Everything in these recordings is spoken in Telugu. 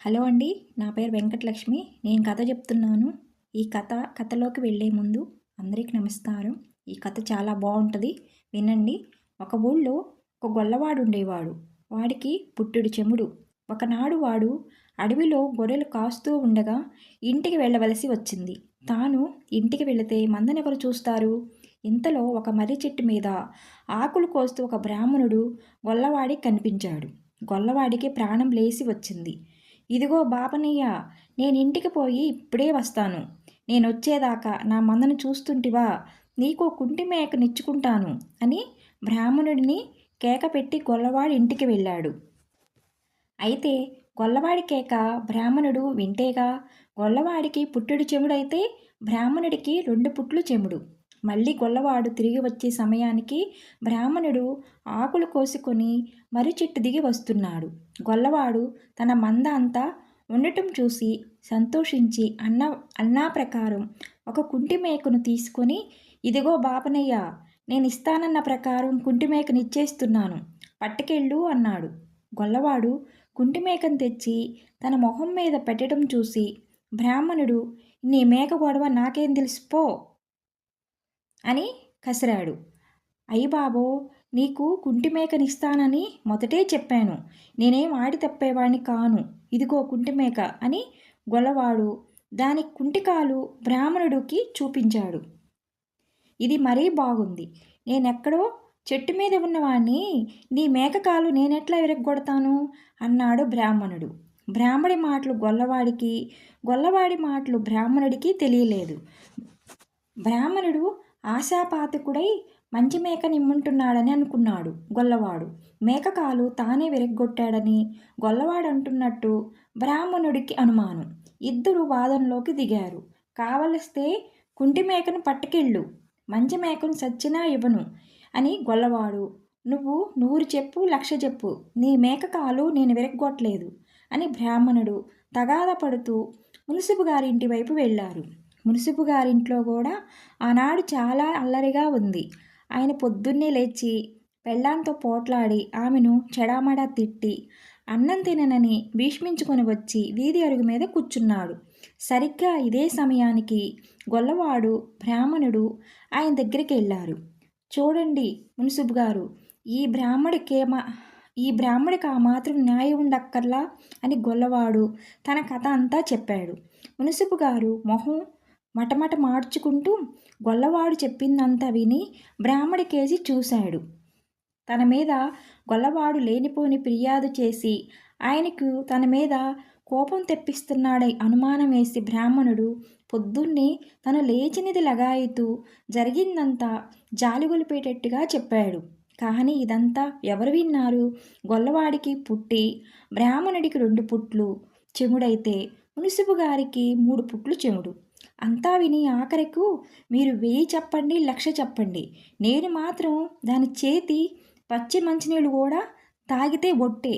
హలో అండి. నా పేరు వెంకటలక్ష్మి. నేను కథ చెప్తున్నాను. ఈ కథలోకి వెళ్ళే ముందు అందరికీ నమస్కారం. ఈ కథ చాలా బాగుంటుంది, వినండి. ఒక ఊళ్ళో ఒక గొల్లవాడు ఉండేవాడు. వాడికి పుట్టెడు చెముడు. ఒకనాడు వాడు అడవిలో గొర్రెలు కాస్తూ ఉండగా ఇంటికి వెళ్ళవలసి వచ్చింది. తాను ఇంటికి వెళితే మందనెవరు చూస్తారు? ఇంతలో ఒక మర్రి చెట్టు మీద ఆకులు కోస్తూ ఒక బ్రాహ్మణుడు గొల్లవాడికి కనిపించాడు. గొల్లవాడికి ప్రాణం లేసి వచ్చింది. ఇదిగో బాపనయ్య, నేనింటికి పోయి ఇప్పుడే వస్తాను. నేనొచ్చేదాకా నా మందను చూస్తుంటివా? నీకో కుంటి మేకనిచ్చుకుంటాను అని బ్రాహ్మణుడిని కేక పెట్టి గొల్లవాడి ఇంటికి వెళ్ళాడు. అయితే గొల్లవాడి కేక బ్రాహ్మణుడు వింటేగా. గొల్లవాడికి పుట్టెడు చెముడైతే బ్రాహ్మణుడికి 2 పుట్లు చెముడు. మళ్ళీ గొల్లవాడు తిరిగి వచ్చే సమయానికి బ్రాహ్మణుడు ఆకులు కోసుకొని మర్రి చెట్టు దిగి వస్తున్నాడు. గొల్లవాడు తన మంద అంతా ఉండటం చూసి సంతోషించి అన్నా ప్రకారం ఒక కుంటి మేకను తీసుకొని, ఇదిగో బాపనయ్య, నేను ఇస్తానన్న ప్రకారం కుంటి మేకనిచ్చేస్తున్నాను, పట్టుకెళ్ళు అన్నాడు. గొల్లవాడు కుంటి మేకను తెచ్చి తన మొహం మీద పెట్టడం చూసి బ్రాహ్మణుడు, నీ మేక గొడవ నాకేం తెలిసిపో అని కసిరాడు. అయ్యబాబో, నీకు కుంటి మేకనిస్తానని మొదటే చెప్పాను. నేనేం ఆడి తప్పేవాడిని కాను. ఇదిగో కుంటి మేక అని గొల్లవాడు దాని కుంటికాలు బ్రాహ్మణుడికి చూపించాడు. ఇది మరీ బాగుంది. నేనెక్కడో చెట్టు మీద ఉన్నవాణ్ణి నీ మేకకాలు నేనెట్లా విరగ్గొడతాను అన్నాడు బ్రాహ్మణుడు. బ్రాహ్మడి మాటలు గొల్లవాడికి, గొల్లవాడి మాటలు బ్రాహ్మణుడికి తెలియలేదు. బ్రాహ్మణుడు ఆశాపాతకుడై మంచి మేక నిమ్మంటున్నాడని అనుకున్నాడు. గొల్లవాడు మేకకాలు తానే విరగ్గొట్టాడని గొల్లవాడు అంటున్నట్టు బ్రాహ్మణుడికి అనుమానం. ఇద్దరు వాదనలోకి దిగారు. కావలిస్తే కుంటి మేకను పట్టుకెళ్ళు, మంచి మేకను సచ్చినా ఇవ్వను అని గొల్లవాడు. నువ్వు 100 చెప్పు, 1,00,000 చెప్పు, నీ మేకకాలు నేను విరగ్గొట్టలేదు అని బ్రాహ్మణుడు తగాదా పడుతూ మున్సిపు గారింటి వైపు వెళ్ళారు. మున్సిపు గారింట్లో కూడా ఆనాడు చాలా అల్లరిగా ఉంది. ఆయన పొద్దున్నే లేచి పెళ్ళాంతో పోట్లాడి ఆమెను చెడామడా తిట్టి అన్నం తిననని భీష్మించుకొని వచ్చి వీధి అరుగు మీద కూర్చున్నాడు. సరిగ్గా ఇదే సమయానికి గొల్లవాడు బ్రాహ్మణుడు ఆయన దగ్గరికి వెళ్ళారు. చూడండి మున్సిపు గారు, ఈ బ్రాహ్మడికి ఆ మాత్రం న్యాయం ఉండక్కర్లా అని గొల్లవాడు తన కథ అంతా చెప్పాడు. మున్సిపు గారు మొహం మటమట మార్చుకుంటూ గొల్లవాడు చెప్పిందంతా విని బ్రాహ్మడి కేసి చూశాడు. తన మీద గొల్లవాడు లేనిపోని ఫిర్యాదు చేసి ఆయనకు తన మీద కోపం తెప్పిస్తున్నాడై అనుమానం వేసి బ్రాహ్మణుడు పొద్దున్నే తను లేచినది లగాయితూ జరిగిందంతా జాలిగొలిపేటట్టుగా చెప్పాడు. కానీ ఇదంతా ఎవరు విన్నారు? గొల్లవాడికి పుట్టి బ్రాహ్మణుడికి 2 పుట్లు చెముడైతే మున్సిపు గారికి 3 పుట్లు చెముడు. అంతా విని ఆఖరకు మీరు 1000 చెప్పండి, 1,00,000 చెప్పండి, నేను మాత్రం దాని చేతి పచ్చి మంచినీళ్ళు కూడా తాగితే ఒట్టే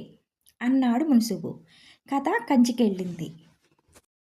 అన్నాడు మున్సిపు. కథ కంచికెళ్ళింది.